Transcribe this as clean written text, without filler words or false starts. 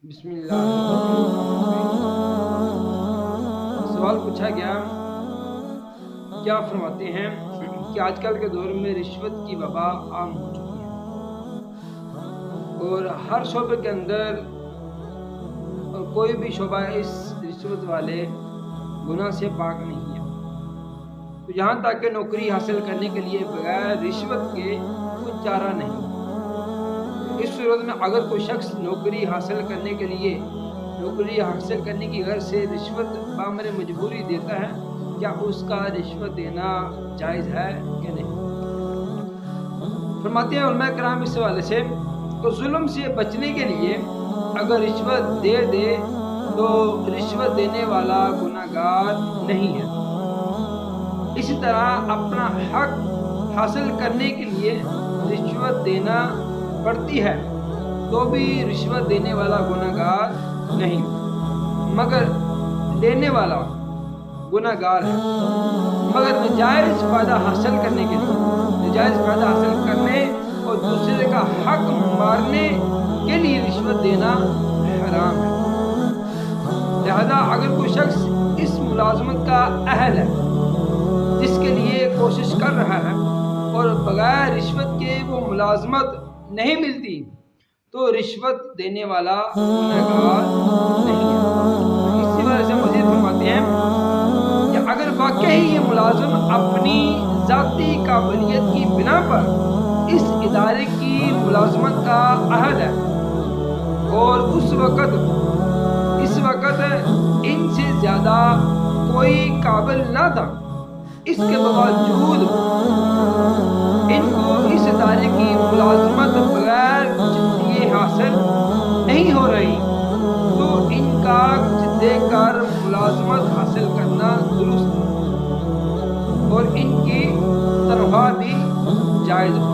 بسم اللہ الرحمن الرحیم۔ سوال پوچھا گیا، کیا فرماتے ہیں کہ آج کل کے دور میں رشوت کی وبا عام ہو چکی ہے اور ہر شعبے کے اندر اور کوئی بھی شعبہ اس رشوت والے گناہ سے پاک نہیں ہے۔ تو یہاں تک کہ نوکری حاصل کرنے کے لیے بغیر رشوت کے کوئی چارہ نہیں۔ اس صورت میں اگر کوئی شخص نوکری حاصل کرنے کی غرض سے رشوت بامر مجبوری دیتا ہے، کیا اس کا رشوت دینا جائز ہے کہ نہیں؟ فرماتے ہیں علماء کرام اس حوالے سے تو ظلم سے بچنے کے لیے اگر رشوت دے تو رشوت دینے والا گناہگار نہیں ہے۔ اسی طرح اپنا حق حاصل کرنے کے لیے رشوت دینا پڑتی ہے تو بھی رشوت دینے والا گناہگار نہیں، مگر لینے والا گناہگار ہے۔ مگر نجائز فائدہ حاصل کرنے اور دوسرے کا حق مارنے کے لیے رشوت دینا حرام ہے۔ لہذا اگر کوئی شخص اس ملازمت کا اہل ہے جس کے لیے کوشش کر رہا ہے اور بغیر رشوت کے وہ ملازمت نہیں ملتی تو رشوت دینے والا گناہگار نہیں ہے۔ اسی وجہ سے مزید فرماتے ہیں کہ اگر واقعی یہ ملازم اپنی ذاتی قابلیت کی بنا پر اس ادارے کی ملازمت کا اہل ہے اور اس وقت ان سے زیادہ کوئی قابل نہ تھا، اس کے باوجود ان کو اس ادارے کی ملازمت بغیر جدی حاصل نہیں ہو رہی تو ان کا جدے کر ملازمت حاصل کرنا درست اور ان کی تنخواہ بھی جائز ہو۔